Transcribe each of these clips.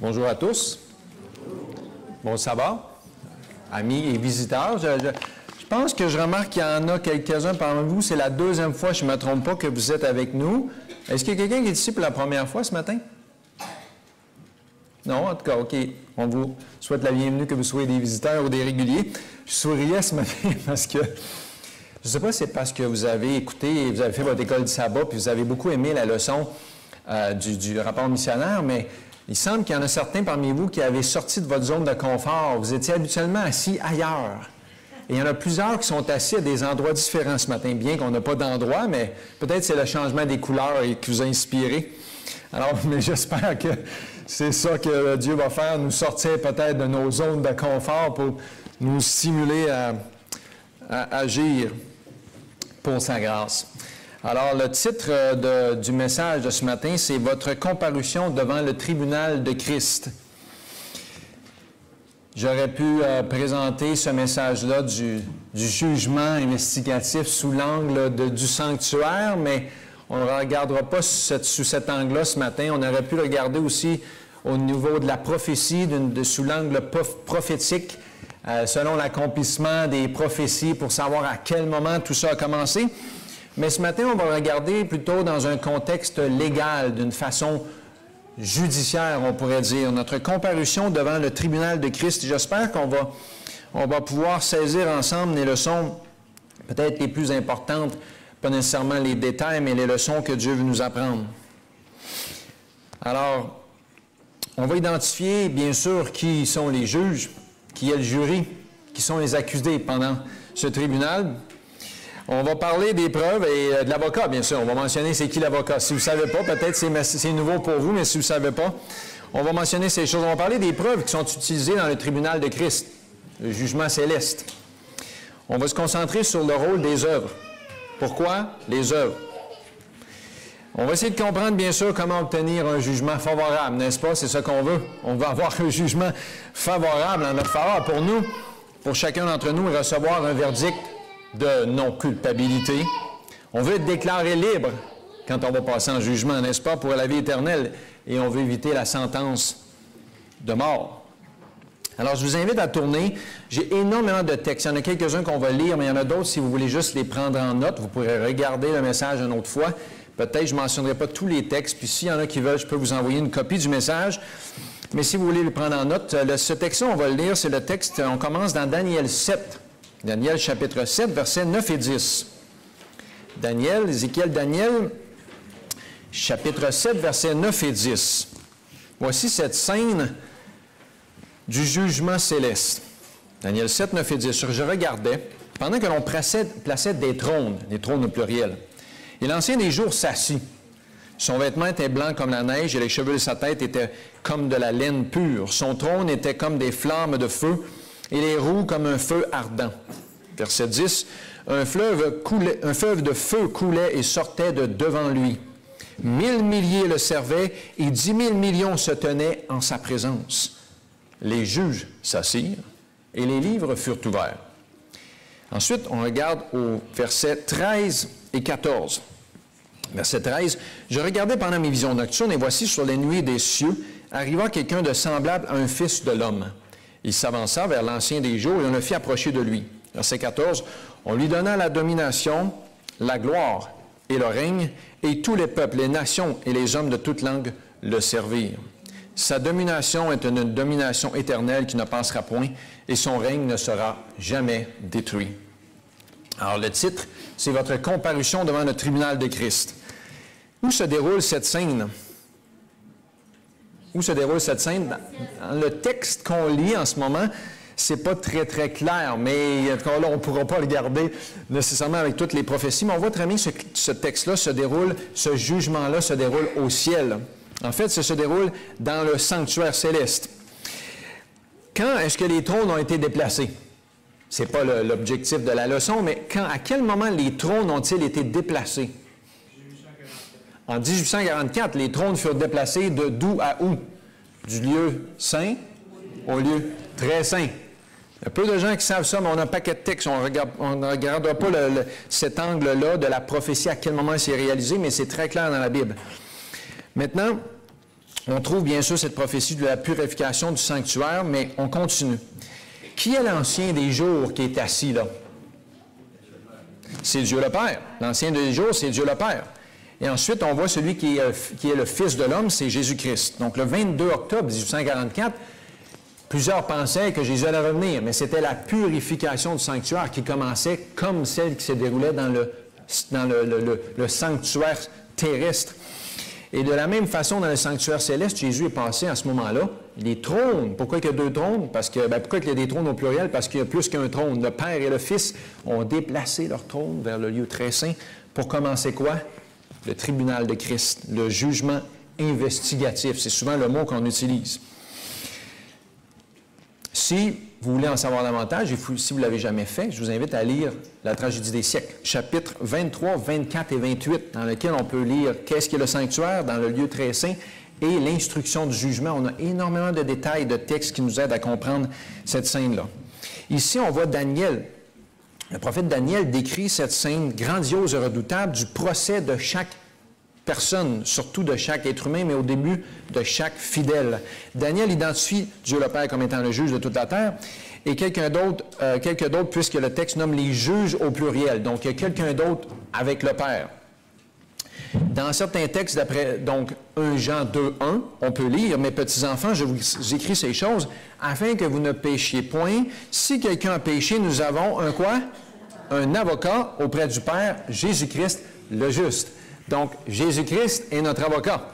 Bonjour à tous. Bon sabbat, amis et visiteurs. Je pense que je remarque qu'il y en a quelques-uns parmi vous. C'est la deuxième fois, je ne me trompe pas, que vous êtes avec nous. Est-ce qu'il y a quelqu'un qui est ici pour la première fois ce matin? Non, en tout cas, OK. On vous souhaite la bienvenue, que vous soyez des visiteurs ou des réguliers. Je souriais ce matin parce que, je ne sais pas si c'est parce que vous avez écouté, vous avez fait votre école du sabbat, puis vous avez beaucoup aimé la leçon du rapport missionnaire, mais il semble qu'il y en a certains parmi vous qui avaient sorti de votre zone de confort. Vous étiez habituellement assis ailleurs. Et il y en a plusieurs qui sont assis à des endroits différents ce matin, bien qu'on n'a pas d'endroit, mais peut-être c'est le changement des couleurs qui vous a inspiré. Alors, mais j'espère que c'est ça que Dieu va faire, nous sortir peut-être de nos zones de confort pour nous stimuler à agir pour sa grâce. Alors, le titre du message de ce matin, c'est « Votre comparution devant le tribunal de Christ ». J'aurais pu présenter ce message-là du jugement investigatif sous l'angle du sanctuaire, mais on ne regardera pas sous cet angle-là ce matin. On aurait pu le regarder aussi au niveau de la prophétie, sous l'angle prophétique, selon l'accomplissement des prophéties, pour savoir à quel moment tout ça a commencé. Mais ce matin, on va regarder plutôt dans un contexte légal, d'une façon judiciaire, on pourrait dire, notre comparution devant le tribunal de Christ. J'espère qu'on va pouvoir saisir ensemble les leçons peut-être les plus importantes, pas nécessairement les détails, mais les leçons que Dieu veut nous apprendre. Alors, on va identifier, bien sûr, qui sont les juges, qui est le jury, qui sont les accusés pendant ce tribunal. On va parler des preuves et de l'avocat, bien sûr. On va mentionner c'est qui l'avocat. Si vous ne savez pas, peut-être c'est nouveau pour vous, mais si vous ne savez pas, on va mentionner ces choses. On va parler des preuves qui sont utilisées dans le tribunal de Christ, le jugement céleste. On va se concentrer sur le rôle des œuvres. Pourquoi les œuvres? On va essayer de comprendre, bien sûr, comment obtenir un jugement favorable, n'est-ce pas? C'est ça qu'on veut. On veut avoir un jugement favorable en notre faveur pour nous, pour chacun d'entre nous, et recevoir un verdict de non-culpabilité. On veut être déclaré libre quand on va passer en jugement, n'est-ce pas, pour la vie éternelle, et on veut éviter la sentence de mort. Alors, je vous invite à tourner. J'ai énormément de textes. Il y en a quelques-uns qu'on va lire, mais il y en a d'autres, si vous voulez juste les prendre en note, vous pourrez regarder le message une autre fois. Peut-être je ne mentionnerai pas tous les textes, puis s'il y en a qui veulent, je peux vous envoyer une copie du message. Mais si vous voulez le prendre en note, ce texte-là, on va le lire, c'est le texte, on commence dans Daniel 7. Daniel, chapitre 7, versets 9 et 10. Daniel, chapitre 7, versets 9 et 10. Voici cette scène du jugement céleste. Daniel 7, 9 et 10. Je regardais, pendant que l'on plaçait des trônes au pluriel, et l'ancien des jours s'assit. Son vêtement était blanc comme la neige, et les cheveux de sa tête étaient comme de la laine pure. Son trône était comme des flammes de feu, et les roues comme un feu ardent. Verset 10, un fleuve de feu coulait et sortait de devant lui. 1000 milliers le servaient et 10 000 millions se tenaient en sa présence. Les juges s'assirent et les livres furent ouverts. Ensuite, on regarde au verset 13 et 14. Verset 13, « Je regardais pendant mes visions nocturnes et voici sur les nuées des cieux arriva quelqu'un de semblable à un fils de l'homme. Il s'avança vers l'ancien des jours et on le fit approcher de lui. » Verset 14, « On lui donna la domination, la gloire et le règne, et tous les peuples, les nations et les hommes de toute langue le servirent. Sa domination est une domination éternelle qui ne passera point, et son règne ne sera jamais détruit. » Alors le titre, c'est « Votre comparution devant le tribunal de Christ ». Où se déroule cette scène? Où se déroule cette scène? Dans le texte qu'on lit en ce moment, c'est pas très, très clair, mais en tout cas, là, on ne pourra pas le garder nécessairement avec toutes les prophéties, mais on voit très bien que ce texte-là se déroule, ce jugement-là se déroule au ciel. En fait, ça se déroule dans le sanctuaire céleste. Quand est-ce que les trônes ont été déplacés? Ce n'est pas l'objectif de la leçon, mais à quel moment les trônes ont-ils été déplacés? En 1844, les trônes furent déplacés d'où à où? Du lieu saint au lieu très saint. Il y a peu de gens qui savent ça, mais on a un paquet de textes. On ne regardera pas cet angle-là de la prophétie, à quel moment c'est réalisé, mais c'est très clair dans la Bible. Maintenant, On trouve bien sûr cette prophétie de la purification du sanctuaire, mais on continue. Qui est l'ancien des jours qui est assis là? C'est Dieu le Père. L'ancien des jours, c'est Dieu le Père. Et ensuite, on voit celui qui est le Fils de l'homme, c'est Jésus-Christ. Donc, le 22 octobre 1844, plusieurs pensaient que Jésus allait revenir, mais c'était la purification du sanctuaire qui commençait comme celle qui se déroulait dans le sanctuaire terrestre. Et de la même façon, dans le sanctuaire céleste, Jésus est passé à ce moment-là. Les trônes, pourquoi il y a deux trônes? Pourquoi il y a des trônes au pluriel? Parce qu'il y a plus qu'un trône. Le Père et le Fils ont déplacé leur trône vers le lieu très saint pour commencer quoi? Le tribunal de Christ, le jugement investigatif. C'est souvent le mot qu'on utilise. Si vous voulez en savoir davantage, et si vous ne l'avez jamais fait, je vous invite à lire La tragédie des siècles, chapitres 23, 24 et 28, dans lequel on peut lire qu'est-ce qu'est le sanctuaire dans le lieu très saint et l'instruction du jugement. On a énormément de détails, de textes qui nous aident à comprendre cette scène-là. Ici, on voit Daniel. Le prophète Daniel décrit cette scène grandiose et redoutable du procès de chaque personne, surtout de chaque être humain, mais au début de chaque fidèle. Daniel identifie Dieu le Père comme étant le juge de toute la terre, et quelques d'autres, puisque le texte nomme les juges au pluriel. Donc, il y a quelqu'un d'autre avec le Père. Dans certains textes, d'après donc 1 Jean 2:1, on peut lire « Mes petits-enfants, je vous écris ces choses, afin que vous ne péchiez point. Si quelqu'un a péché, nous avons un quoi? Un avocat auprès du Père, Jésus-Christ, le juste. » Donc, Jésus-Christ est notre avocat.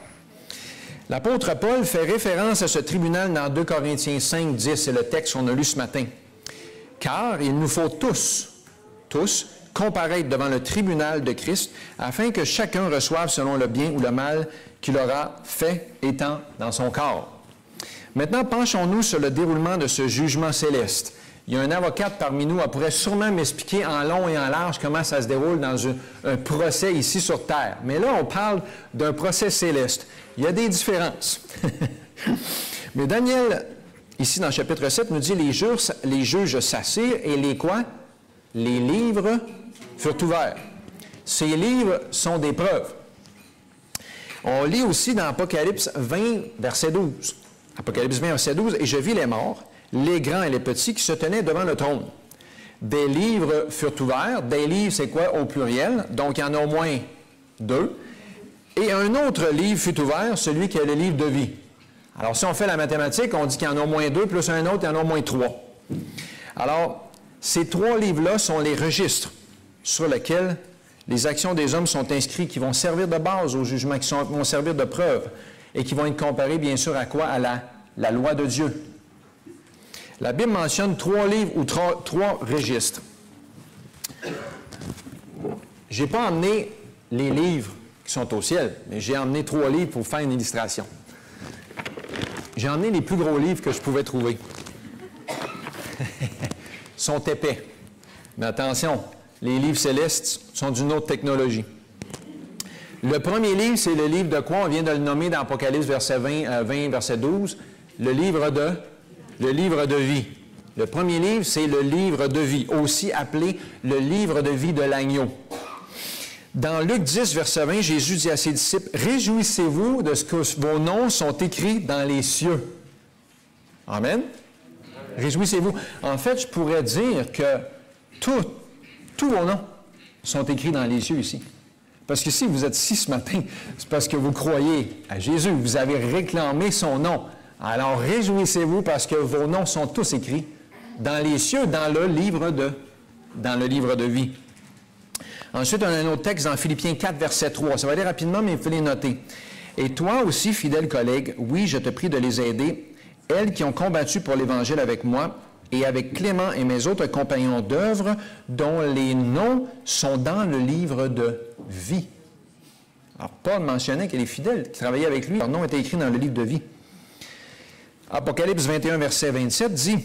L'apôtre Paul fait référence à ce tribunal dans 2 Corinthiens 5, 10, c'est le texte qu'on a lu ce matin. « Car il nous faut tous, comparaître devant le tribunal de Christ, afin que chacun reçoive selon le bien ou le mal qu'il aura fait étant dans son corps. » Maintenant, penchons-nous sur le déroulement de ce jugement céleste. Il y a un avocate parmi nous, elle pourrait sûrement m'expliquer en long et en large comment ça se déroule dans un procès ici sur Terre. Mais là, on parle d'un procès céleste. Il y a des différences. Mais Daniel, ici dans le chapitre 7, nous dit les juges s'assirent et les quoi? Les livres furent ouverts. Ces livres sont des preuves. On lit aussi dans Apocalypse 20, verset 12. Apocalypse 20, verset 12, « Et je vis les morts, les grands et les petits qui se tenaient devant le trône. Des livres furent ouverts. » Des livres, c'est quoi? Au pluriel. Donc, il y en a au moins 2. Et un autre livre fut ouvert, celui qui est le livre de vie. Alors, si on fait la mathématique, on dit qu'il y en a au moins 2, plus un autre, il y en a au moins 3. Alors, ces 3 livres-là sont les registres sur lesquels les actions des hommes sont inscrites, qui vont servir de base au jugement, qui vont servir de preuve, et qui vont être comparés, bien sûr, à quoi? À la loi de Dieu. La Bible mentionne 3 livres ou 3 registres. Je n'ai pas emmené les livres qui sont au ciel, mais j'ai emmené 3 livres pour faire une illustration. J'ai emmené les plus gros livres que je pouvais trouver. Ils sont épais. Mais attention, les livres célestes sont d'une autre technologie. Le premier livre, c'est le livre de quoi? On vient de le nommer dans Apocalypse verset 20, verset 12, le livre de vie. Le premier livre, c'est le livre de vie, aussi appelé le livre de vie de l'agneau. Dans Luc 10, verset 20, Jésus dit à ses disciples, « Réjouissez-vous de ce que vos noms sont écrits dans les cieux. » Amen. Réjouissez-vous. En fait, je pourrais dire que tous vos noms sont écrits dans les cieux ici. Parce que si vous êtes ici ce matin, c'est parce que vous croyez à Jésus, vous avez réclamé son nom. Alors réjouissez-vous parce que vos noms sont tous écrits dans les cieux, dans le livre de vie. Ensuite, on a un autre texte dans Philippiens 4, verset 3. Ça va aller rapidement, mais il faut les noter. « Et toi aussi, fidèle collègue, oui, je te prie de les aider, elles qui ont combattu pour l'Évangile avec moi, et avec Clément et mes autres compagnons d'œuvre, dont les noms sont dans le livre de vie. » Alors, Paul mentionnait que les fidèles qui travaillaient avec lui, leur nom était écrit dans le livre de vie. Apocalypse 21, verset 27 dit,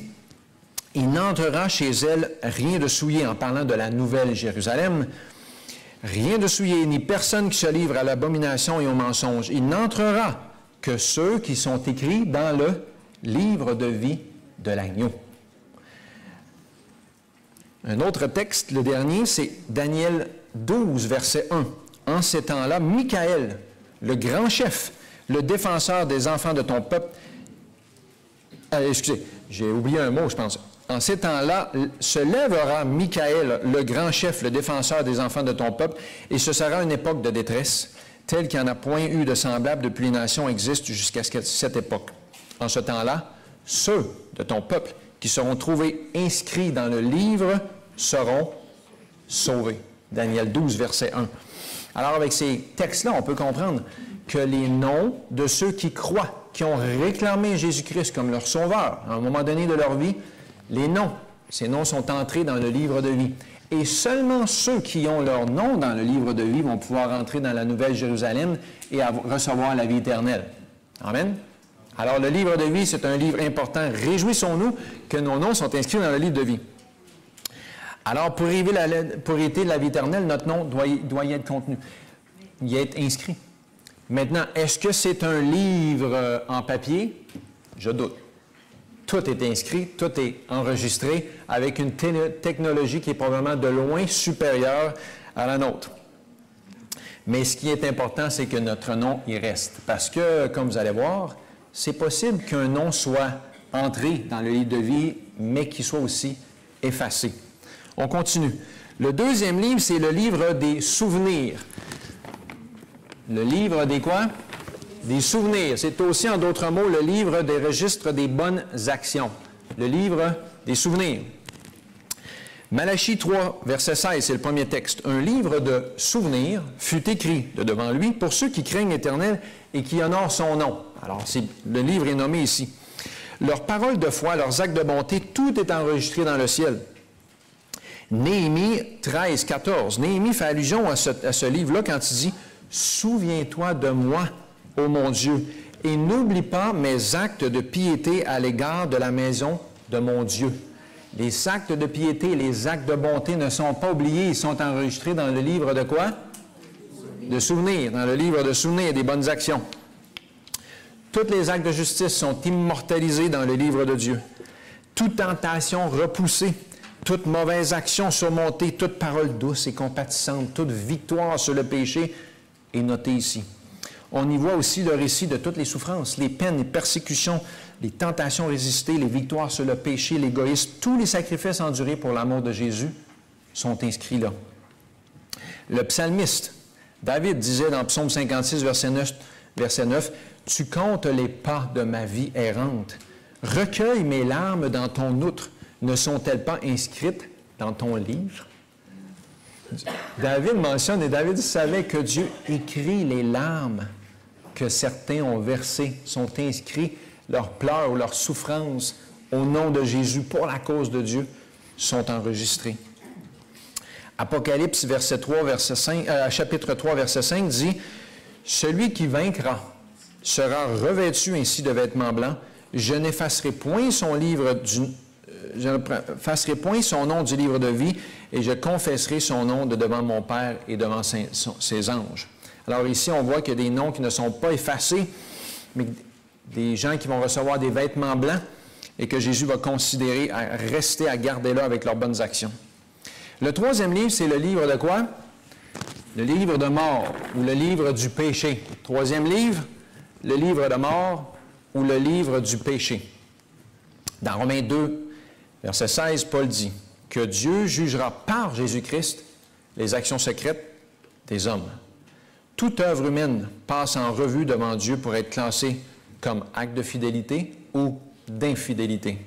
« Il n'entrera chez elle rien de souillé, en parlant de la nouvelle Jérusalem, rien de souillé, ni personne qui se livre à l'abomination et au mensonge. Il n'entrera que ceux qui sont écrits dans le livre de vie de l'agneau. » Un autre texte, le dernier, c'est Daniel 12, verset 1. « En ces temps-là, Michaël, le grand chef, le défenseur des enfants de ton peuple. Excusez, j'ai oublié un mot, je pense. En ces temps-là, se lèvera Michaël, le grand chef, le défenseur des enfants de ton peuple, et ce sera une époque de détresse, telle qu'il n'y en a point eu de semblable depuis les nations existent jusqu'à cette époque. En ce temps-là, ceux de ton peuple qui seront trouvés inscrits dans le livre seront sauvés. Daniel 12, verset 1. Alors, avec ces textes-là, on peut comprendre que les noms de ceux qui croient, qui ont réclamé Jésus-Christ comme leur sauveur, à un moment donné de leur vie, ces noms sont entrés dans le livre de vie. Et seulement ceux qui ont leur nom dans le livre de vie vont pouvoir entrer dans la Nouvelle Jérusalem et recevoir la vie éternelle. Amen. Alors, le livre de vie, c'est un livre important. Réjouissons-nous que nos noms sont inscrits dans le livre de vie. Alors, pour hériter la vie éternelle, notre nom doit y être contenu, y être inscrit. Maintenant, est-ce que c'est un livre en papier? Je doute. Tout est inscrit, tout est enregistré avec une technologie qui est probablement de loin supérieure à la nôtre. Mais ce qui est important, c'est que notre nom y reste. Parce que, comme vous allez voir, c'est possible qu'un nom soit entré dans le livre de vie, mais qu'il soit aussi effacé. On continue. Le deuxième livre, c'est le livre des souvenirs. Le livre des quoi? Des souvenirs. C'est aussi, en d'autres mots, le livre des registres des bonnes actions. Le livre des souvenirs. Malachie 3, verset 16, c'est le premier texte. Un livre de souvenirs fut écrit de devant lui pour ceux qui craignent l'Éternel et qui honorent son nom. Alors, le livre est nommé ici. Leurs paroles de foi, leurs actes de bonté, tout est enregistré dans le ciel. Néhémie 13, 14. Néhémie fait allusion à ce livre-là quand il dit « Souviens-toi de moi, ô mon Dieu, et n'oublie pas mes actes de piété à l'égard de la maison de mon Dieu. » Les actes de piété, les actes de bonté ne sont pas oubliés, ils sont enregistrés dans le livre de quoi? De souvenirs, dans le livre de souvenirs des bonnes actions. Tous les actes de justice sont immortalisés dans le livre de Dieu. Toute tentation repoussée, toute mauvaise action surmontée, toute parole douce et compatissante, toute victoire sur le péché est notée ici. On y voit aussi le récit de toutes les souffrances, les peines, les persécutions, les tentations résistées, les victoires sur le péché, l'égoïsme, tous les sacrifices endurés pour l'amour de Jésus sont inscrits là. Le psalmiste, David, disait dans Psaume 56, verset 9, « Tu comptes les pas de ma vie errante. Recueille mes larmes dans ton outre. Ne sont-elles pas inscrites dans ton livre? » David mentionne, et David savait que Dieu écrit les larmes que certains ont versées, sont inscrits, leurs pleurs ou leurs souffrances au nom de Jésus, pour la cause de Dieu, sont enregistrés. Apocalypse chapitre 3, verset 5 dit « Celui qui vaincra sera revêtu ainsi de vêtements blancs. Je n'effacerai point son nom du livre de vie, et je confesserai son nom de devant mon Père et devant ses anges. » Alors ici, on voit qu'il y a des noms qui ne sont pas effacés, mais des gens qui vont recevoir des vêtements blancs et que Jésus va considérer à rester, à garder là avec leurs bonnes actions. Le troisième livre, c'est le livre de quoi? Le livre de mort ou le livre du péché. Troisième livre, le livre de mort ou le livre du péché. Dans Romains 2, verset 16, Paul dit que Dieu jugera par Jésus-Christ les actions secrètes des hommes. Toute œuvre humaine passe en revue devant Dieu pour être classée comme acte de fidélité ou d'infidélité.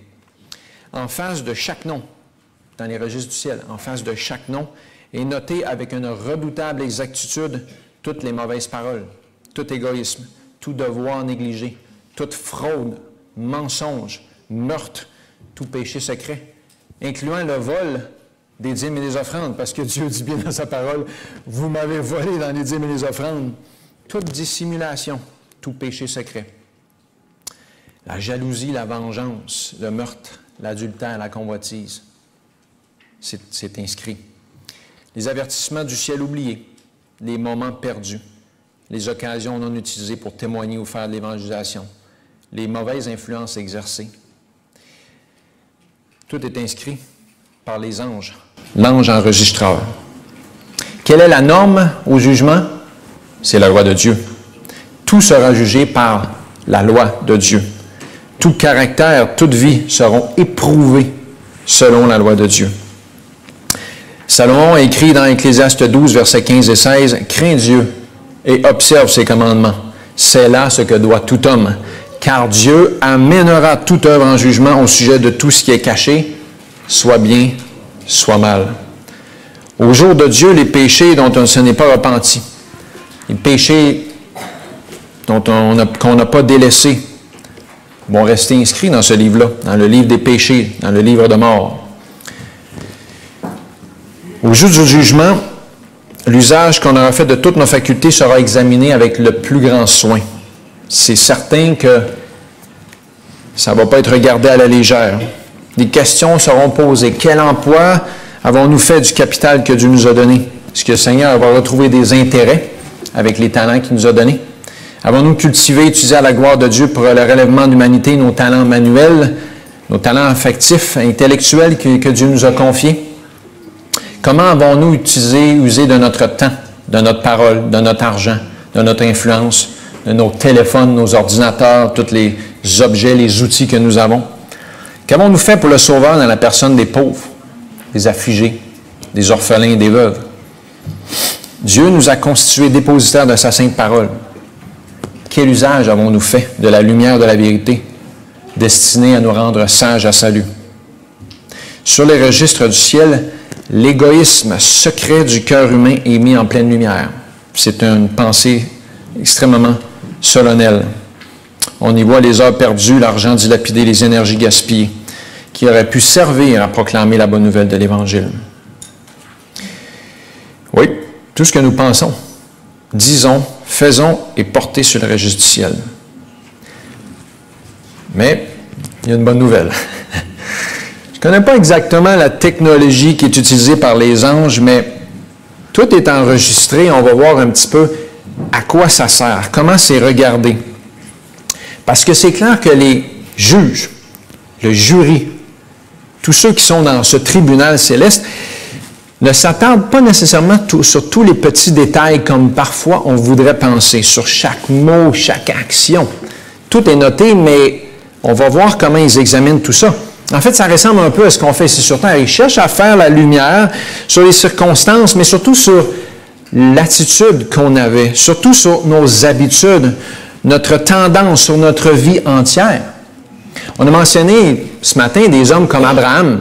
En face de chaque nom, dans les registres du ciel, en face de chaque nom, est noté avec une redoutable exactitude toutes les mauvaises paroles, tout égoïsme, tout devoir négligé, toute fraude, mensonge, meurtre, tout péché secret, incluant le vol des dîmes et des offrandes, parce que Dieu dit bien dans sa parole, « Vous m'avez volé dans les dîmes et les offrandes. » Toute dissimulation, tout péché secret. La jalousie, la vengeance, le meurtre, l'adultère, la convoitise. C'est inscrit. Les avertissements du ciel oublié, les moments perdus, les occasions non utilisées pour témoigner ou faire de l'évangélisation, les mauvaises influences exercées. Tout est inscrit par les anges, l'ange enregistreur. Quelle est la norme au jugement? C'est la loi de Dieu. tout sera jugé par la loi de Dieu. Tout caractère, toute vie seront éprouvés selon la loi de Dieu. Salomon a écrit dans Ecclésiaste 12, versets 15 et 16, « Crains Dieu et observe ses commandements. C'est là ce que doit tout homme. Car Dieu amènera toute œuvre en jugement au sujet de tout ce qui est caché, soit bien, soit mal. » Au jour de Dieu, les péchés dont on ne se n'est pas repenti, les péchés qu'on n'a pas délaissés, vont rester inscrits dans ce livre-là, dans le livre des péchés, dans le livre de mort. Au jour du jugement, l'usage qu'on aura fait de toutes nos facultés sera examiné avec le plus grand soin. C'est certain que ça ne va pas être regardé à la légère. Des questions seront posées. Quel emploi avons-nous fait du capital que Dieu nous a donné? Est-ce que le Seigneur va retrouver des intérêts avec les talents qu'il nous a donnés? Avons-nous cultivé et utilisé à la gloire de Dieu pour le relèvement de l'humanité nos talents manuels, nos talents affectifs, intellectuels que Dieu nous a confiés? Comment avons-nous usé de notre temps, de notre parole, de notre argent, de notre influence, de nos téléphones, nos ordinateurs, tous les objets, les outils que nous avons? Qu'avons-nous fait pour le Sauveur dans la personne des pauvres, des affligés, des orphelins et des veuves? Dieu nous a constitués dépositaires de sa sainte parole. Quel usage avons-nous fait de la lumière de la vérité, destinée à nous rendre sages à salut? Sur les registres du ciel, l'égoïsme secret du cœur humain est mis en pleine lumière. C'est une pensée extrêmement solennelle. On y voit les heures perdues, l'argent dilapidé, les énergies gaspillées, qui auraient pu servir à proclamer la bonne nouvelle de l'Évangile. Oui, tout ce que nous pensons, disons, faisons et portez sur le registre du ciel. Mais il y a une bonne nouvelle. Je ne connais pas exactement la technologie qui est utilisée par les anges, mais tout est enregistré. On va voir un petit peu à quoi ça sert, comment c'est regardé. Parce que c'est clair que les juges, le jury, tous ceux qui sont dans ce tribunal céleste, ne s'attardent pas nécessairement sur tous les petits détails comme parfois on voudrait penser, sur chaque mot, chaque action. Tout est noté, mais on va voir comment ils examinent tout ça. En fait, ça ressemble un peu à ce qu'on fait ici sur Terre. Ils cherchent à faire la lumière sur les circonstances, mais surtout sur l'attitude qu'on avait, surtout sur nos habitudes, notre tendance, sur notre vie entière. On a mentionné ce matin des hommes comme Abraham.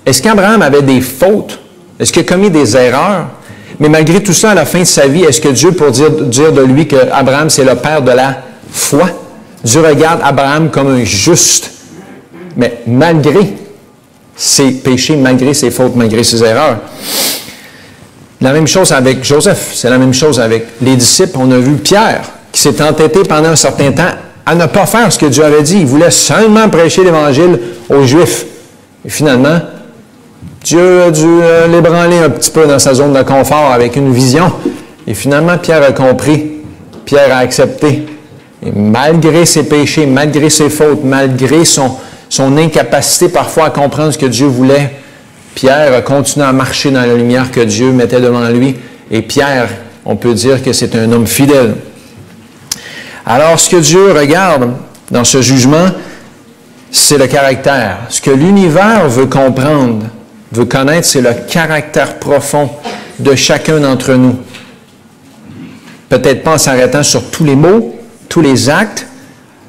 Est-ce qu'Abraham avait des fautes? Est-ce qu'il a commis des erreurs? Mais malgré tout ça, à la fin de sa vie, est-ce que Dieu, pour dire de lui qu'Abraham, c'est le père de la foi, Dieu regarde Abraham comme un juste? Mais malgré ses péchés, malgré ses fautes, malgré ses erreurs. La même chose avec Joseph, c'est la même chose avec les disciples. On a vu Pierre qui s'est entêté pendant un certain temps à ne pas faire ce que Dieu avait dit. Il voulait seulement prêcher l'Évangile aux Juifs. Et finalement, Dieu a dû l'ébranler un petit peu dans sa zone de confort avec une vision. Et finalement, Pierre a compris. Pierre a accepté. Et malgré ses péchés, malgré ses fautes, malgré son incapacité parfois à comprendre ce que Dieu voulait, Pierre a continué à marcher dans la lumière que Dieu mettait devant lui. Et Pierre, on peut dire que c'est un homme fidèle. Alors, ce que Dieu regarde dans ce jugement, c'est le caractère. Ce que l'univers veut comprendre, veut connaître, c'est le caractère profond de chacun d'entre nous. Peut-être pas en s'arrêtant sur tous les mots, tous les actes,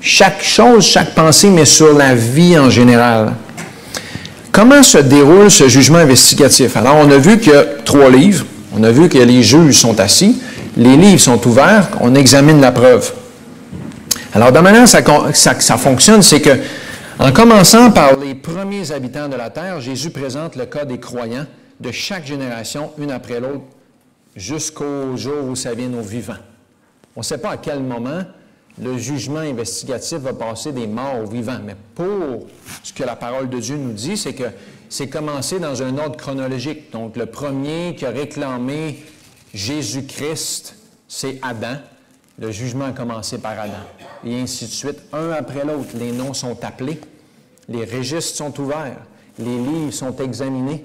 chaque chose, chaque pensée, mais sur la vie en général. Comment se déroule ce jugement investigatif? Alors, on a vu qu'il y a 3 livres. On a vu que les juges sont assis. Les livres sont ouverts. On examine la preuve. Alors, de la manière ça fonctionne, c'est que, en commençant par les premiers habitants de la terre, Jésus présente le cas des croyants de chaque génération, une après l'autre, jusqu'au jour où ça vient aux vivants. On ne sait pas à quel moment le jugement investigatif va passer des morts aux vivants. Mais pour ce que la parole de Dieu nous dit, c'est que c'est commencé dans un ordre chronologique. Donc, le premier qui a réclamé Jésus-Christ, c'est Adam. Le jugement a commencé par Adam. Et ainsi de suite, un après l'autre. Les noms sont appelés, les registres sont ouverts, les livres sont examinés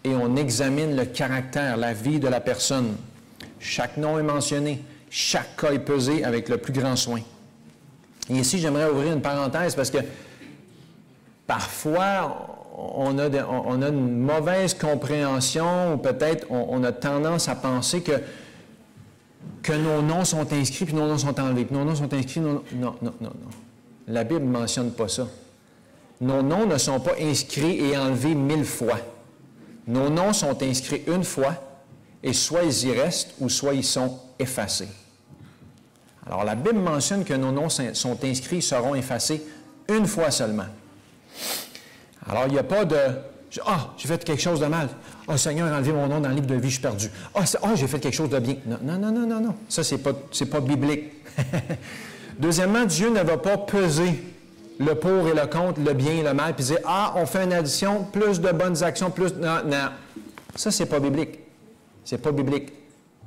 et on examine le caractère, la vie de la personne. Chaque nom est mentionné. Chaque cas est pesé avec le plus grand soin. Et ici, j'aimerais ouvrir une parenthèse parce que parfois, on a une mauvaise compréhension ou peut-être on a tendance à penser que nos noms sont inscrits puis nos noms sont enlevés. Puis nos noms sont inscrits, non. La Bible ne mentionne pas ça. Nos noms ne sont pas inscrits et enlevés 1000 fois. Nos noms sont inscrits une fois et soit ils y restent ou soit ils sont effacés. Alors, la Bible mentionne que nos noms sont inscrits et seront effacés une fois seulement. Alors, il n'y a pas de « Ah, j'ai fait quelque chose de mal. Ah, Seigneur a enlevé mon nom dans le livre de vie, je suis perdu. Ah, j'ai fait quelque chose de bien. » Non. Ça, c'est pas biblique. Deuxièmement, Dieu ne va pas peser le pour et le contre, le bien et le mal, puis dire « Ah, on fait une addition, plus de bonnes actions, plus... » Non. Ça, c'est pas biblique. C'est pas biblique.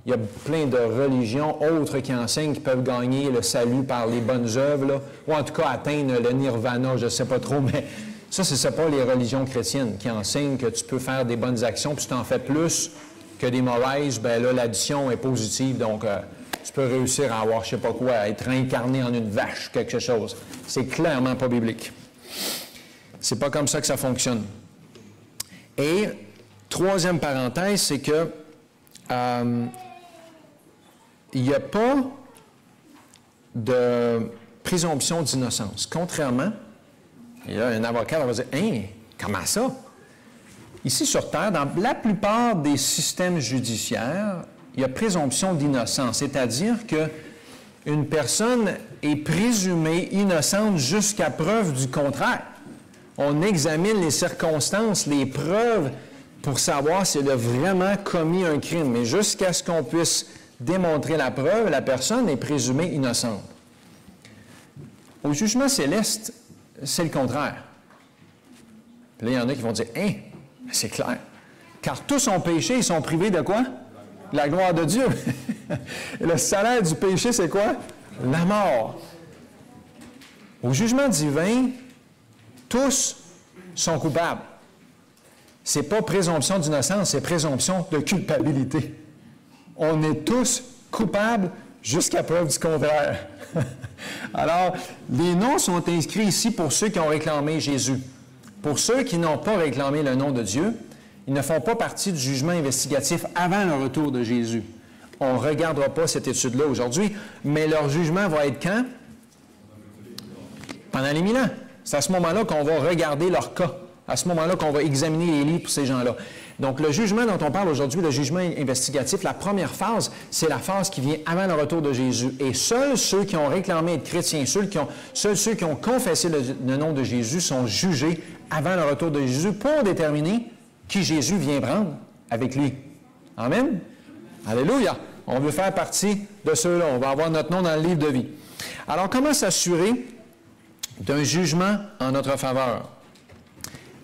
Il y a plein de religions autres qui enseignent qu'ils peuvent gagner le salut par les bonnes œuvres, là, ou en tout cas atteindre le nirvana, je ne sais pas trop, mais ça, c'est pas les religions chrétiennes qui enseignent que tu peux faire des bonnes actions, puis si tu en fais plus que des mauvaises, bien là, l'addition est positive, donc tu peux réussir à avoir, je ne sais pas quoi, à être incarné en une vache, quelque chose. C'est clairement pas biblique. C'est pas comme ça que ça fonctionne. Et, troisième parenthèse, c'est que il n'y a pas de présomption d'innocence. Contrairement, il y a un avocat qui va dire « Hein, comment ça? » Ici sur Terre, dans la plupart des systèmes judiciaires, il y a présomption d'innocence, c'est-à-dire qu'une personne est présumée innocente jusqu'à preuve du contraire. On examine les circonstances, les preuves, pour savoir si elle a vraiment commis un crime. Mais jusqu'à ce qu'on puisse démontrer la preuve, la personne est présumée innocente. Au jugement céleste, c'est le contraire. Puis là, il y en a qui vont dire « Hein, c'est clair. Car tous ont péché, ils sont privés de quoi? La gloire de Dieu. » Et le salaire du péché, c'est quoi? La mort. Au jugement divin, tous sont coupables. Ce n'est pas présomption d'innocence, c'est présomption de culpabilité. On est tous coupables jusqu'à preuve du contraire. Alors, les noms sont inscrits ici pour ceux qui ont réclamé Jésus. Pour ceux qui n'ont pas réclamé le nom de Dieu, ils ne font pas partie du jugement investigatif avant le retour de Jésus. On ne regardera pas cette étude-là aujourd'hui, mais leur jugement va être quand? Pendant les 1000 ans. C'est à ce moment-là qu'on va regarder leur cas. À ce moment-là qu'on va examiner les livres pour ces gens-là. Donc, le jugement dont on parle aujourd'hui, le jugement investigatif, la première phase, c'est la phase qui vient avant le retour de Jésus. Et seuls ceux qui ont réclamé être chrétiens, seuls ceux qui ont confessé le nom de Jésus sont jugés avant le retour de Jésus pour déterminer qui Jésus vient prendre avec lui. Amen? Alléluia! On veut faire partie de ceux-là. On va avoir notre nom dans le livre de vie. Alors, comment s'assurer d'un jugement en notre faveur?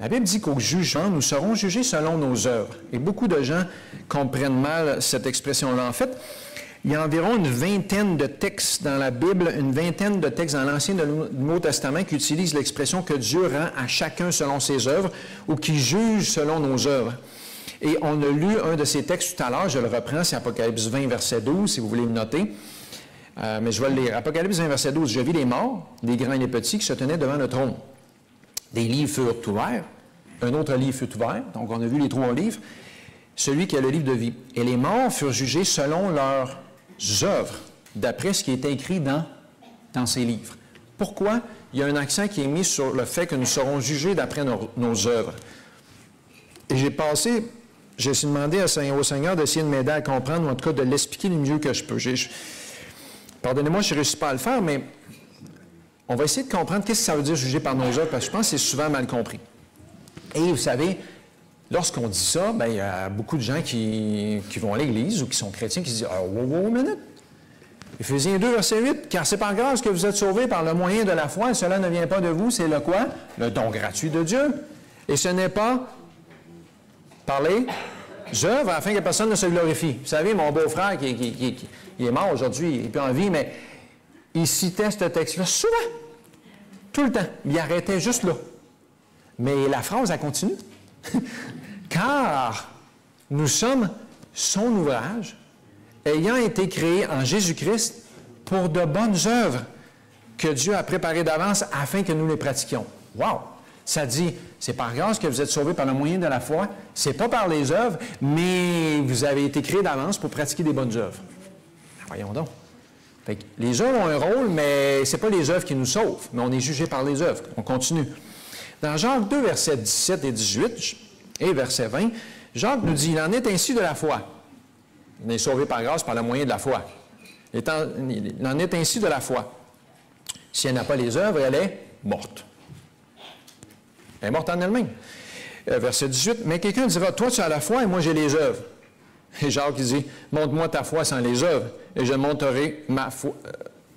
La Bible dit qu'au jugement, nous serons jugés selon nos œuvres. Et beaucoup de gens comprennent mal cette expression-là. En fait, il y a environ une vingtaine de textes dans la Bible, une vingtaine de textes dans l'Ancien et le Nouveau Testament qui utilisent l'expression que Dieu rend à chacun selon ses œuvres ou qui juge selon nos œuvres. Et on a lu un de ces textes tout à l'heure, je le reprends, c'est Apocalypse 20, verset 12, si vous voulez le noter. Mais je vais le lire. Apocalypse 20, verset 12. « Je vis les morts, les grands et les petits, qui se tenaient devant le trône. Des livres furent ouverts. Un autre livre fut ouvert. » Donc, on a vu les 3 livres. Celui qui a le livre de vie. « Et les morts furent jugés selon leurs œuvres, d'après ce qui était écrit dans ces livres. » Pourquoi? Il y a un accent qui est mis sur le fait que nous serons jugés d'après nos œuvres. Et j'ai demandé au Seigneur d'essayer de m'aider à comprendre, ou en tout cas de l'expliquer du mieux que je peux. Pardonnez-moi, je ne réussis pas à le faire, mais on va essayer de comprendre qu'est-ce que ça veut dire juger par nos œuvres, parce que je pense que c'est souvent mal compris. Et vous savez, lorsqu'on dit ça, bien, il y a beaucoup de gens qui vont à l'Église ou qui sont chrétiens qui se disent « Ah, wow, minute! Éphésiens 2, verset 8, « Car c'est par grâce que vous êtes sauvés par le moyen de la foi, et cela ne vient pas de vous, c'est le quoi? Le don gratuit de Dieu. Et ce n'est pas par les œuvres afin que personne ne se glorifie. » Vous savez, mon beau-frère qui est mort aujourd'hui, il n'est plus en vie, mais il citait ce texte-là souvent, tout le temps. Il arrêtait juste là. Mais la phrase, elle continue. « Car nous sommes son ouvrage, ayant été créés en Jésus-Christ pour de bonnes œuvres que Dieu a préparées d'avance afin que nous les pratiquions. Wow! Ça dit, c'est par grâce que vous êtes sauvés par le moyen de la foi. Ce n'est pas par les œuvres, mais vous avez été créés d'avance pour pratiquer des bonnes œuvres. Voyons donc. Fait que les œuvres ont un rôle, mais ce n'est pas les œuvres qui nous sauvent, mais on est jugé par les œuvres. On continue. Dans Jacques 2, versets 17 et 18 et verset 20, Jacques nous dit, « Il en est ainsi de la foi. » On est sauvé par grâce par le moyen de la foi. Il en est ainsi de la foi. Si elle n'a pas les œuvres, elle est morte. Elle est morte en elle-même. Verset 18, « Mais quelqu'un dira, toi tu as la foi et moi j'ai les œuvres. » Et Jacques dit, « Montre-moi ta foi sans les œuvres, et je montrerai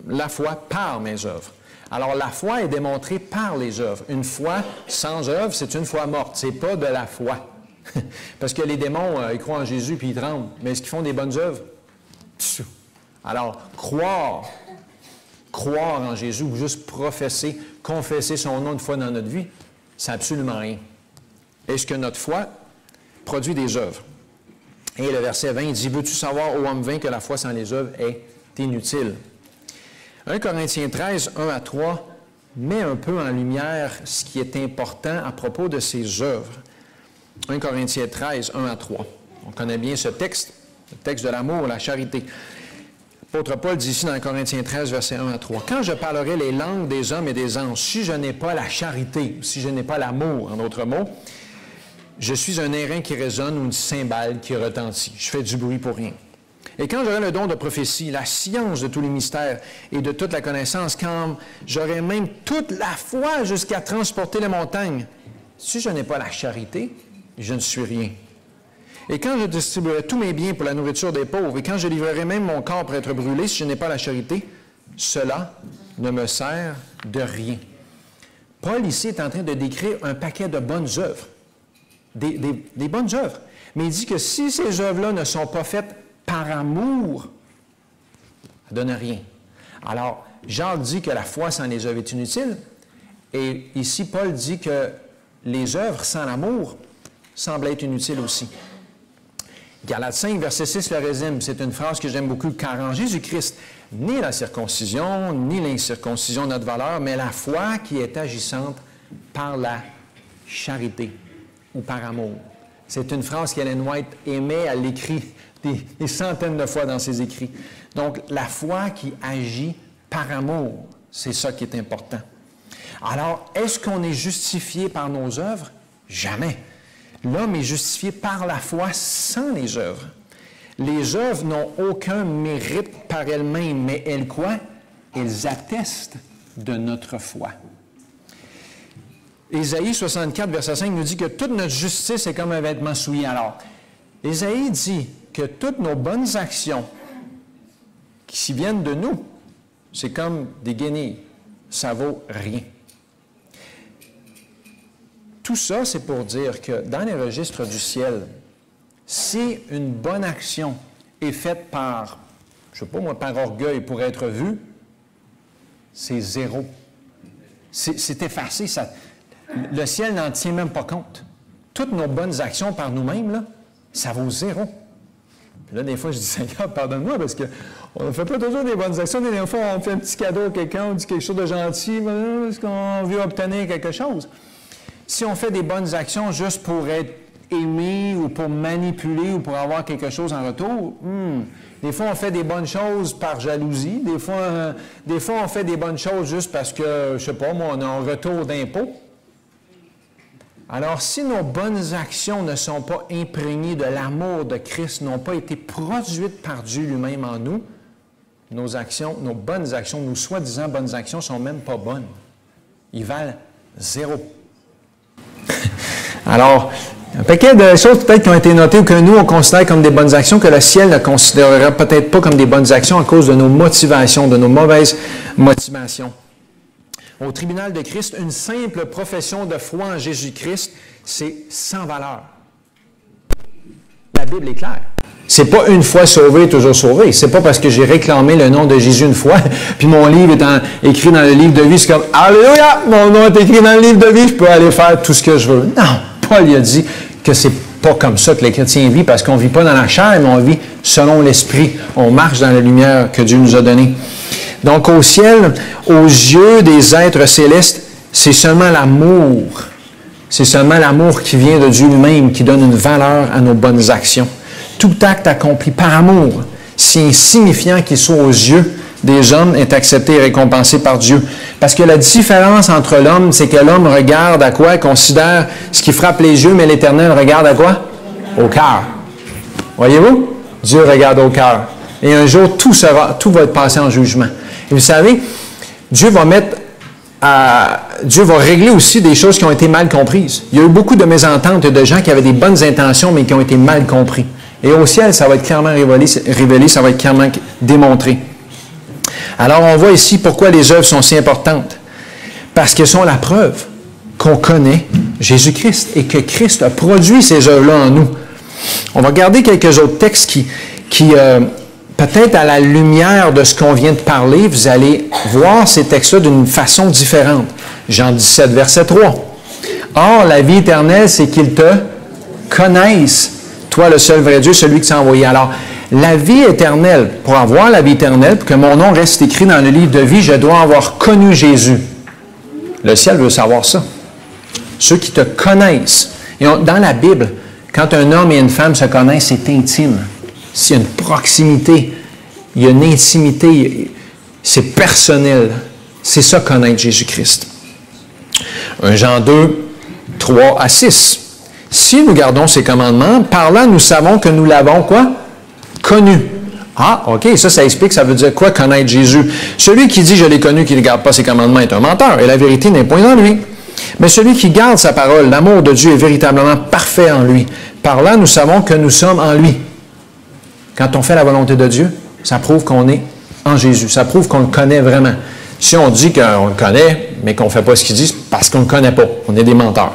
la foi par mes œuvres. » Alors, la foi est démontrée par les œuvres. Une foi sans œuvre, c'est une foi morte. Ce n'est pas de la foi. Parce que les démons, ils croient en Jésus puis ils tremblent. Mais est-ce qu'ils font des bonnes œuvres? Alors, croire en Jésus ou juste professer, confesser son nom une fois dans notre vie, c'est absolument rien. Est-ce que notre foi produit des œuvres? Et le verset 20 dit, « Veux-tu savoir, ô homme vain, que la foi sans les œuvres est inutile? » 1 Corinthiens 13, 1 à 3, met un peu en lumière ce qui est important à propos de ces œuvres. 1 Corinthiens 13, 1 à 3. On connaît bien ce texte, le texte de l'amour, la charité. L'apôtre Paul dit ici dans 1 Corinthiens 13, versets 1 à 3. « Quand je parlerai les langues des hommes et des anges, si je n'ai pas la charité, si je n'ai pas l'amour, en d'autres mots, je suis un airain qui résonne ou une cymbale qui retentit. Je fais du bruit pour rien. Et quand j'aurai le don de prophétie, la science de tous les mystères et de toute la connaissance, quand j'aurai même toute la foi jusqu'à transporter les montagnes, si je n'ai pas la charité, je ne suis rien. Et quand je distribuerai tous mes biens pour la nourriture des pauvres, et quand je livrerai même mon corps pour être brûlé, si je n'ai pas la charité, cela ne me sert de rien. » Paul ici est en train de décrire un paquet de bonnes œuvres, des bonnes œuvres. Mais il dit que si ces œuvres-là ne sont pas faites par amour, ça ne donne rien. Alors, Jacques dit que la foi sans les œuvres est inutile, et ici, Paul dit que les œuvres sans l'amour semblent être inutiles aussi. Galates 5, verset 6 le résume. C'est une phrase que j'aime beaucoup, car en Jésus-Christ, ni la circoncision, ni l'incirconcision n'ont de valeur, mais la foi qui est agissante par la charité ou par amour. C'est une phrase qu'Ellen White aimait, elle l'écrit des centaines de fois dans ses écrits. Donc, la foi qui agit par amour, c'est ça qui est important. Alors, est-ce qu'on est justifié par nos œuvres? Jamais. L'homme est justifié par la foi sans les œuvres. Les œuvres n'ont aucun mérite par elles-mêmes, mais elles quoi? Elles attestent de notre foi. Ésaïe 64, verset 5 nous dit que toute notre justice est comme un vêtement souillé. Alors, Ésaïe dit que toutes nos bonnes actions qui viennent de nous, c'est comme des guenilles. Ça vaut rien. Tout ça, c'est pour dire que dans les registres du ciel, si une bonne action est faite par, je ne sais pas moi, par orgueil pour être vue, c'est zéro. C'est effacé. Le ciel n'en tient même pas compte. Toutes nos bonnes actions par nous-mêmes, là, ça vaut zéro. Puis là, des fois, je dis, Seigneur, pardonne-moi, parce qu'on ne fait pas toujours des bonnes actions. Des fois, on fait un petit cadeau à quelqu'un, on dit quelque chose de gentil, parce qu'on veut obtenir quelque chose. Si on fait des bonnes actions juste pour être aimé ou pour manipuler ou pour avoir quelque chose en retour, des fois, on fait des bonnes choses par jalousie. Des fois, on fait des bonnes choses juste parce que, je ne sais pas, moi, on a un retour d'impôt. Alors, si nos bonnes actions ne sont pas imprégnées de l'amour de Christ, n'ont pas été produites par Dieu lui-même en nous, nos actions, nos bonnes actions, nos soi-disant bonnes actions ne sont même pas bonnes. Ils valent zéro. Alors, un paquet de choses peut-être qui ont été notées ou que nous, on considère comme des bonnes actions, que le ciel ne considérera peut-être pas comme des bonnes actions à cause de nos motivations, de nos mauvaises motivations. Au tribunal de Christ, une simple profession de foi en Jésus-Christ, c'est sans valeur. La Bible est claire. C'est pas une fois sauvé, toujours sauvé. C'est pas parce que j'ai réclamé le nom de Jésus une fois, puis mon livre est écrit dans le livre de vie, c'est comme « Alléluia! Mon nom est écrit dans le livre de vie, je peux aller faire tout ce que je veux. » Non! Paul il a dit que c'est pas comme ça que les chrétiens vivent, parce qu'on ne vit pas dans la chair, mais on vit selon l'Esprit. On marche dans la lumière que Dieu nous a donnée. Donc, au ciel, aux yeux des êtres célestes, c'est seulement l'amour. C'est seulement l'amour qui vient de Dieu lui-même qui donne une valeur à nos bonnes actions. Tout acte accompli par amour, si insignifiant qu'il soit aux yeux des hommes, est accepté et récompensé par Dieu. Parce que la différence entre l'homme, c'est que l'homme regarde à quoi? Considère ce qui frappe les yeux, mais l'Éternel regarde à quoi? Au cœur. Voyez-vous? Dieu regarde au cœur. Et un jour, tout va être passé en jugement. Et vous savez, Dieu va régler aussi des choses qui ont été mal comprises. Il y a eu beaucoup de mésententes et de gens qui avaient des bonnes intentions, mais qui ont été mal compris. Et au ciel, ça va être clairement révélé, ça va être clairement démontré. Alors, on voit ici pourquoi les œuvres sont si importantes. Parce qu'elles sont la preuve qu'on connaît Jésus-Christ et que Christ a produit ces œuvres-là en nous. On va regarder quelques autres textes qui peut-être à la lumière de ce qu'on vient de parler, vous allez voir ces textes-là d'une façon différente. Jean 17, verset 3. « Or, la vie éternelle, c'est qu'ils te connaissent, toi le seul vrai Dieu, celui qui t'a envoyé. » Alors, la vie éternelle, pour avoir la vie éternelle, pour que mon nom reste écrit dans le livre de vie, je dois avoir connu Jésus. Le ciel veut savoir ça. Ceux qui te connaissent. Et dans la Bible, quand un homme et une femme se connaissent, c'est intime. S'il y a une proximité, il y a une intimité, c'est personnel. C'est ça, connaître Jésus-Christ. 1 Jean 2, 3 à 6. Si nous gardons ses commandements, par là, nous savons que nous l'avons, quoi? Connu. Ah, OK, ça explique, ça veut dire quoi, connaître Jésus? Celui qui dit « je l'ai connu, qui ne garde pas ses commandements » est un menteur, et la vérité n'est point dans lui. Mais celui qui garde sa parole, l'amour de Dieu est véritablement parfait en lui. Par là, nous savons que nous sommes en lui. Quand on fait la volonté de Dieu, ça prouve qu'on est en Jésus. Ça prouve qu'on le connaît vraiment. Si on dit qu'on le connaît, mais qu'on ne fait pas ce qu'il dit, c'est parce qu'on ne le connaît pas. On est des menteurs.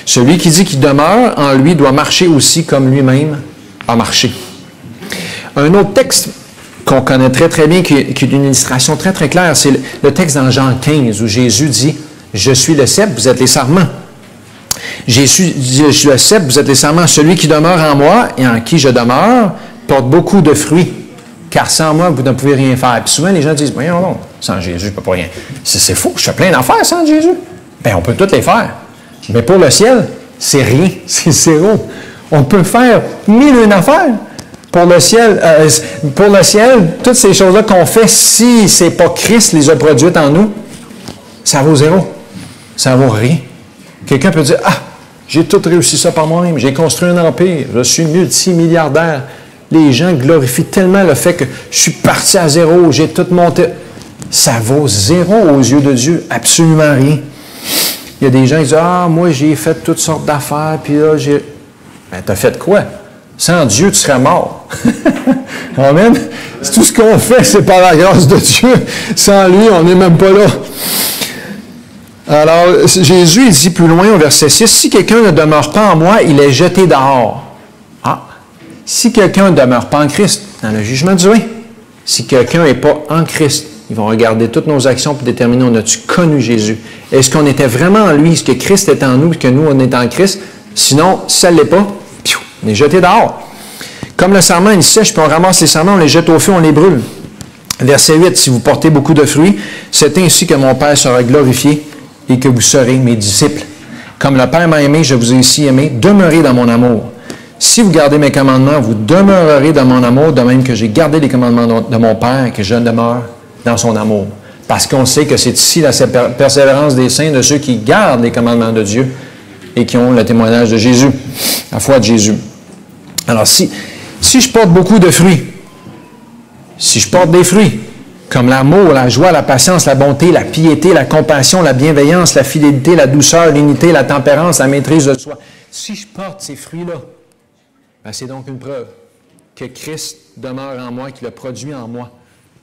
Celui qui dit qu'il demeure en lui doit marcher aussi comme lui-même a marché. Un autre texte qu'on connaît très, très bien, qui est d'une illustration très, très claire, c'est le texte dans Jean 15, où Jésus dit « Je suis le cep, vous êtes les sarments. » Jésus dit « Je suis le cep, vous êtes les sarments. Celui qui demeure en moi et en qui je demeure porte beaucoup de fruits, car sans moi, vous ne pouvez rien faire. » Puis souvent, les gens disent « Voyons donc, sans Jésus, je ne peux pas rien. » C'est faux, je fais plein d'affaires sans Jésus. Bien, on peut toutes les faire. Mais pour le ciel, c'est rien, c'est zéro. On peut faire 1001 affaires. Pour le ciel, toutes ces choses-là qu'on fait, si ce n'est pas Christ les a produites en nous, ça vaut zéro. Ça vaut rien. Quelqu'un peut dire « Ah, j'ai tout réussi ça par moi-même, j'ai construit un empire, je suis multimilliardaire. » Les gens glorifient tellement le fait que je suis parti à zéro, j'ai tout monté. Ça vaut zéro aux yeux de Dieu, absolument rien. Il y a des gens qui disent « Ah, moi j'ai fait toutes sortes d'affaires, puis là j'ai... » Ben, t'as fait quoi? Sans Dieu, tu serais mort. Amen. Tout ce qu'on fait, c'est par la grâce de Dieu. Sans lui, on n'est même pas là. Alors, Jésus, il dit plus loin au verset 6, « Si quelqu'un ne demeure pas en moi, il est jeté dehors. » Ah! Si quelqu'un ne demeure pas en Christ, dans le jugement de Dieu, si quelqu'un n'est pas en Christ, ils vont regarder toutes nos actions pour déterminer, on a-tu connu Jésus? Est-ce qu'on était vraiment en lui? Est-ce que Christ est en nous et que nous, on est en Christ? Sinon, si ça ne l'est pas, on est jeté dehors. Comme le sarment, il sèche, puis on ramasse les sarments, on les jette au feu, on les brûle. Verset 8, « Si vous portez beaucoup de fruits, c'est ainsi que mon Père sera glorifié et que vous serez mes disciples. Comme le Père m'a aimé, je vous ai aussi aimé, demeurez dans mon amour. Si vous gardez mes commandements, vous demeurerez dans mon amour, de même que j'ai gardé les commandements de mon Père et que je demeure dans son amour. » Parce qu'on sait que c'est ici la persévérance des saints, de ceux qui gardent les commandements de Dieu et qui ont le témoignage de Jésus, la foi de Jésus. Alors, si je porte beaucoup de fruits, si je porte des fruits, comme l'amour, la joie, la patience, la bonté, la piété, la compassion, la bienveillance, la fidélité, la douceur, l'unité, la tempérance, la maîtrise de soi, si je porte ces fruits-là, ben c'est donc une preuve que Christ demeure en moi, qu'il a produit en moi,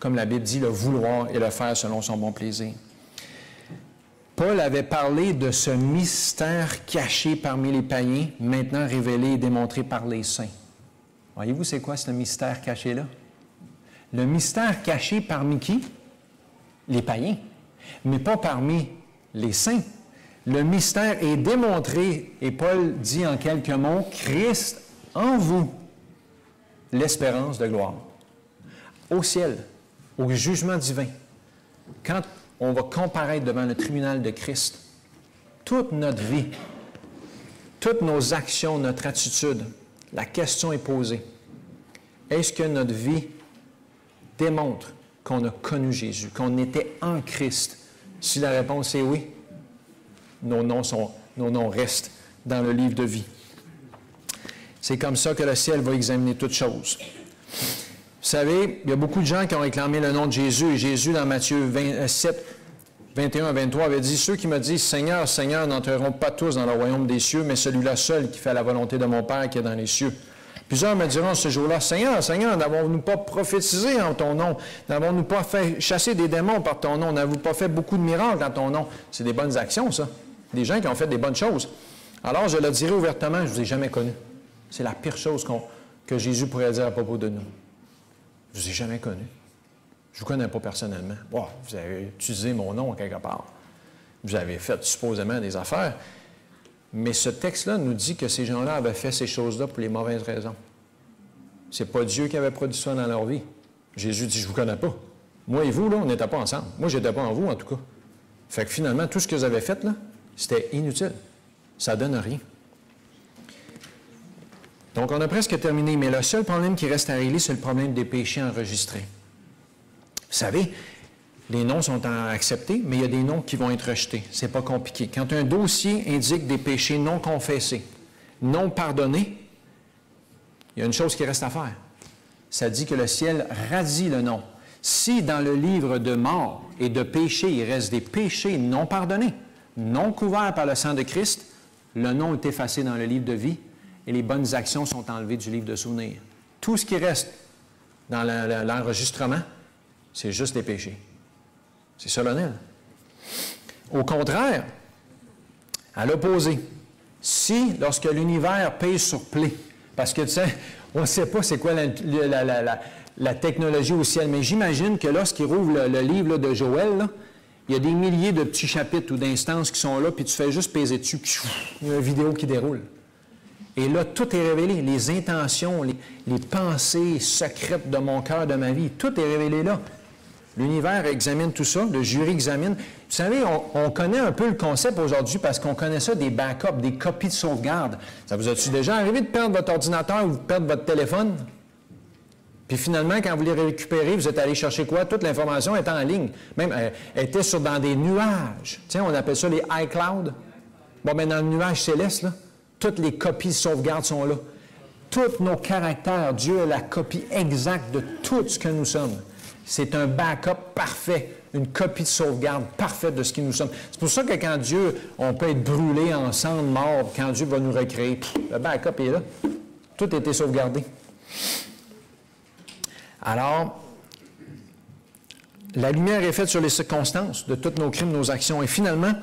comme la Bible dit, le vouloir et le faire selon son bon plaisir. Paul avait parlé de ce mystère caché parmi les païens, maintenant révélé et démontré par les saints. Voyez-vous, c'est quoi ce mystère caché-là? Le mystère caché parmi qui? Les païens. Mais pas parmi les saints. Le mystère est démontré, et Paul dit en quelques mots, Christ en vous, l'espérance de gloire. Au ciel, au jugement divin, quand on va comparaître devant le tribunal de Christ, toute notre vie, toutes nos actions, notre attitude, la question est posée. Est-ce que notre vie démontre qu'on a connu Jésus, qu'on était en Christ? Si la réponse est oui, nos noms restent dans le livre de vie. C'est comme ça que le ciel va examiner toutes choses. Vous savez, il y a beaucoup de gens qui ont réclamé le nom de Jésus, et Jésus, dans Matthieu 7, 21 à 23, avait dit, « Ceux qui me disent, Seigneur, Seigneur, n'entreront pas tous dans le royaume des cieux, mais celui-là seul qui fait la volonté de mon Père qui est dans les cieux. » Plusieurs me diront ce jour-là, « Seigneur, Seigneur, n'avons-nous pas prophétisé en ton nom? N'avons-nous pas fait chasser des démons par ton nom? N'avons-nous pas fait beaucoup de miracles en ton nom? » C'est des bonnes actions, ça. Des gens qui ont fait des bonnes choses. Alors, je le dirai ouvertement, je ne vous ai jamais connu. C'est la pire chose que Jésus pourrait dire à propos de nous. Je ne vous ai jamais connu. Je ne vous connais pas personnellement. Wow, vous avez utilisé mon nom quelque part. Vous avez fait supposément des affaires. Mais ce texte-là nous dit que ces gens-là avaient fait ces choses-là pour les mauvaises raisons. Ce n'est pas Dieu qui avait produit ça dans leur vie. Jésus dit, je ne vous connais pas. Moi et vous, là, on n'était pas ensemble. Moi, je n'étais pas en vous, en tout cas. Fait que finalement, tout ce que vous avez fait, là, c'était inutile. Ça ne donne rien. Donc, on a presque terminé, mais le seul problème qui reste à régler, c'est le problème des péchés enregistrés. Vous savez, les noms sont acceptés, mais il y a des noms qui vont être rejetés. Ce n'est pas compliqué. Quand un dossier indique des péchés non confessés, non pardonnés, il y a une chose qui reste à faire. Ça dit que le ciel radie le nom. Si dans le livre de mort et de péché, il reste des péchés non pardonnés, non couverts par le sang de Christ, le nom est effacé dans le livre de vie et les bonnes actions sont enlevées du livre de souvenirs. Tout ce qui reste dans l'enregistrement, c'est juste les péchés. C'est solennel. Au contraire, à l'opposé, si, lorsque l'univers pèse sur play, parce que, tu sais, on ne sait pas c'est quoi la technologie au ciel, mais j'imagine que lorsqu'il rouvre le livre là, de Joël, là, il y a des milliers de petits chapitres ou d'instances qui sont là, puis tu fais juste peser dessus, puis il y a une vidéo qui déroule. Et là, tout est révélé, les intentions, les pensées secrètes de mon cœur, de ma vie, tout est révélé là. L'univers examine tout ça, le jury examine. Vous savez, on connaît un peu le concept aujourd'hui parce qu'on connaît ça des backups, des copies de sauvegarde. Ça vous a-t-il déjà arrivé de perdre votre ordinateur ou de perdre votre téléphone? Puis finalement, quand vous les récupérez, vous êtes allé chercher quoi? Toute l'information est en ligne. Même, elle était dans des nuages. Tu sais, on appelle ça les iCloud. Bon, mais dans le nuage céleste, là, toutes les copies de sauvegarde sont là. Tous nos caractères, Dieu a la copie exacte de tout ce que nous sommes. C'est un backup parfait, une copie de sauvegarde parfaite de ce que nous sommes. C'est pour ça que quand Dieu, on peut être brûlé en cendres, mort, quand Dieu va nous recréer, le backup est là. Tout a été sauvegardé. Alors, la lumière est faite sur les circonstances de tous nos crimes, nos actions. Et finalement,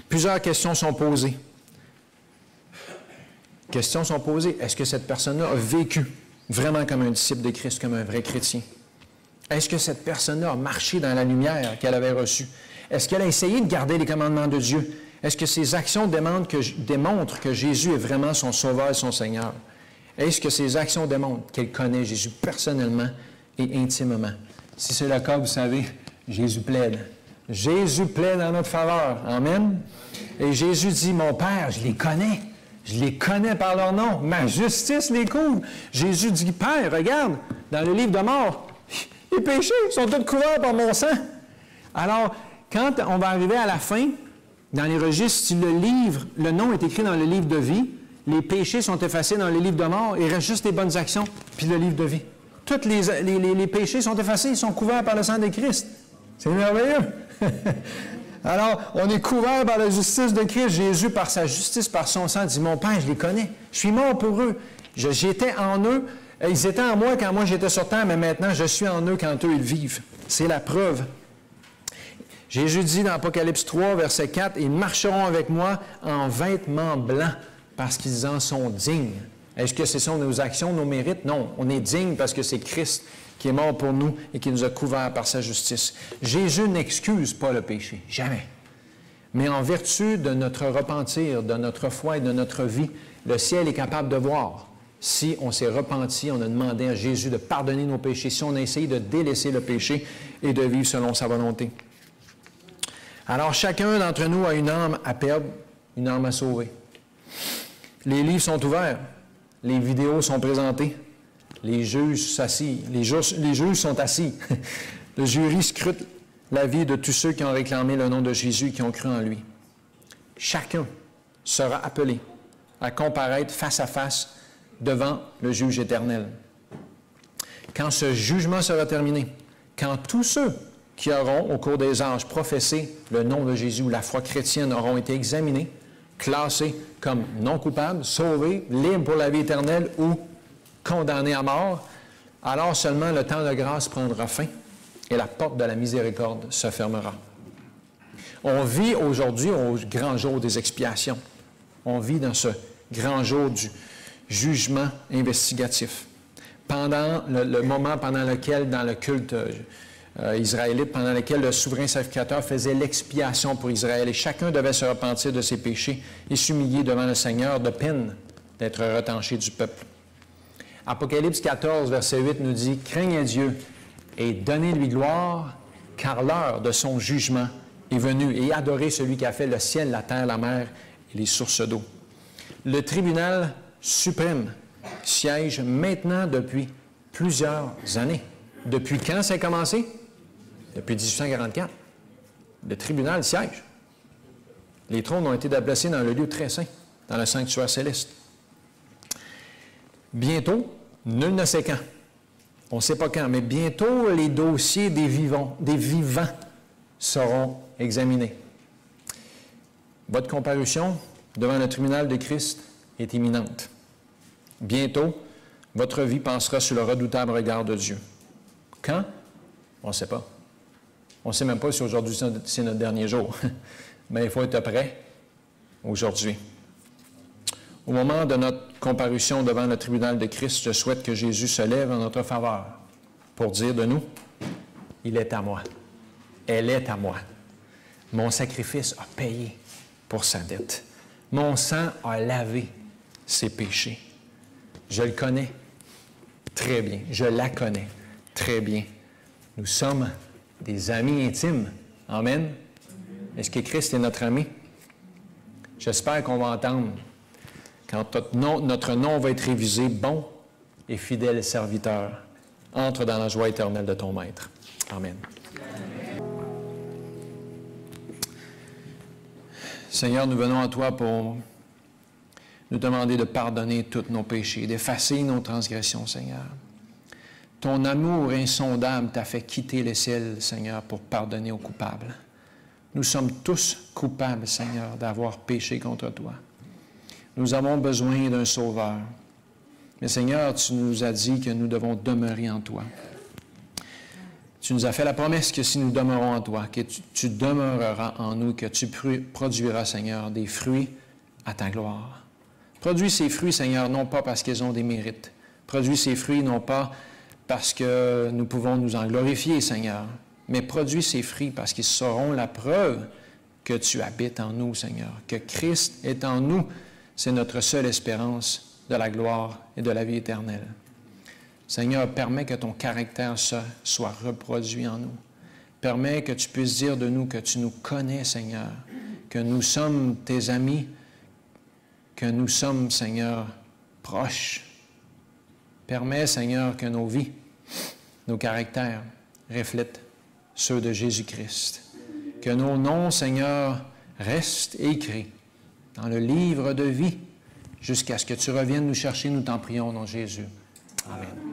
plusieurs questions sont posées. Questions sont posées. Est-ce que cette personne-là a vécu vraiment comme un disciple de Christ, comme un vrai chrétien? Est-ce que cette personne-là a marché dans la lumière qu'elle avait reçue? Est-ce qu'elle a essayé de garder les commandements de Dieu? Est-ce que ses actions démontrent que Jésus est vraiment son Sauveur et son Seigneur? Est-ce que ses actions démontrent qu'elle connaît Jésus personnellement et intimement? Si c'est le cas, vous savez, Jésus plaide. Jésus plaide en notre faveur. Amen. Et Jésus dit, mon Père, je les connais. Je les connais par leur nom. Ma justice les couvre. Jésus dit, Père, regarde, dans le livre de mort, les péchés sont tous couverts par mon sang. Alors, quand on va arriver à la fin, dans les registres, si le nom est écrit dans le livre de vie, les péchés sont effacés dans le livre de mort, il reste juste les bonnes actions, puis le livre de vie. Tous les péchés sont effacés, ils sont couverts par le sang de Christ. C'est merveilleux. Alors, on est couvert par la justice de Christ. Jésus, par sa justice, par son sang, dit, mon Père, je les connais. Je suis mort pour eux. J'étais en eux. Ils étaient en moi quand moi j'étais sur terre, mais maintenant je suis en eux quand eux ils vivent. C'est la preuve. Jésus dit dans Apocalypse 3, verset 4, « Ils marcheront avec moi en vêtements blancs parce qu'ils en sont dignes. » Est-ce que ce sont nos actions, nos mérites? Non, on est digne parce que c'est Christ qui est mort pour nous et qui nous a couverts par sa justice. Jésus n'excuse pas le péché, jamais. Mais en vertu de notre repentir, de notre foi et de notre vie, le ciel est capable de voir si on s'est repenti, on a demandé à Jésus de pardonner nos péchés, si on a essayé de délaisser le péché et de vivre selon sa volonté. Alors, chacun d'entre nous a une âme à perdre, une âme à sauver. Les livres sont ouverts, les vidéos sont présentées, les juges s'assient, les juges sont assis. Le jury scrute la vie de tous ceux qui ont réclamé le nom de Jésus et qui ont cru en lui. Chacun sera appelé à comparaître face à face devant le juge éternel. Quand ce jugement sera terminé, quand tous ceux qui auront, au cours des âges, professé le nom de Jésus ou la foi chrétienne auront été examinés, classés comme non coupables, sauvés, libres pour la vie éternelle ou condamnés à mort, alors seulement le temps de grâce prendra fin et la porte de la miséricorde se fermera. On vit aujourd'hui au grand jour des expiations. On vit dans ce grand jour du jugement investigatif. Pendant le moment pendant lequel, dans le culte israélite, pendant lequel le souverain sacrificateur faisait l'expiation pour Israël, et chacun devait se repentir de ses péchés et s'humilier devant le Seigneur de peine d'être retranché du peuple. Apocalypse 14, verset 8 nous dit « Craignez Dieu et donnez-lui gloire, car l'heure de son jugement est venue, et adorez celui qui a fait le ciel, la terre, la mer et les sources d'eau. » Le tribunal suprême siège maintenant depuis plusieurs années. Depuis quand ça a commencé? Depuis 1844. Le tribunal siège. Les trônes ont été déplacés dans le lieu très saint, dans le sanctuaire céleste. Bientôt, nul ne sait quand. On ne sait pas quand, mais bientôt, les dossiers des vivants seront examinés. Votre comparution devant le tribunal de Christ est imminente. Bientôt, votre vie passera sur le redoutable regard de Dieu. Quand? On ne sait pas. On ne sait même pas si aujourd'hui c'est notre dernier jour. Mais il faut être prêt aujourd'hui. Au moment de notre comparution devant le tribunal de Christ, je souhaite que Jésus se lève en notre faveur pour dire de nous, « Il est à moi. Elle est à moi. Mon sacrifice a payé pour sa dette. Mon sang a lavé ses péchés. Je le connais très bien. Je la connais très bien. Nous sommes des amis intimes. Amen. Est-ce que Christ est notre ami? J'espère qu'on va entendre quand notre nom va être révisé, bon et fidèle serviteur, entre dans la joie éternelle de ton Maître. Amen. Seigneur, nous venons à toi pour nous demander de pardonner tous nos péchés, d'effacer nos transgressions, Seigneur. Ton amour insondable t'a fait quitter le ciel, Seigneur, pour pardonner aux coupables. Nous sommes tous coupables, Seigneur, d'avoir péché contre toi. Nous avons besoin d'un sauveur. Mais Seigneur, tu nous as dit que nous devons demeurer en toi. Tu nous as fait la promesse que si nous demeurons en toi, que tu demeureras en nous, que tu produiras, Seigneur, des fruits à ta gloire. Produis ces fruits, Seigneur, non pas parce qu'ils ont des mérites. Produis ces fruits non pas parce que nous pouvons nous en glorifier, Seigneur, mais produis ces fruits parce qu'ils seront la preuve que tu habites en nous, Seigneur, que Christ est en nous. C'est notre seule espérance de la gloire et de la vie éternelle. Seigneur, permets que ton caractère soit reproduit en nous. Permets que tu puisses dire de nous que tu nous connais, Seigneur, que nous sommes tes amis, que nous sommes, Seigneur, proches. Permets, Seigneur, que nos vies, nos caractères reflètent ceux de Jésus-Christ. Que nos noms, Seigneur, restent écrits dans le livre de vie jusqu'à ce que tu reviennes nous chercher, nous t'en prions, au nom de Jésus. Amen.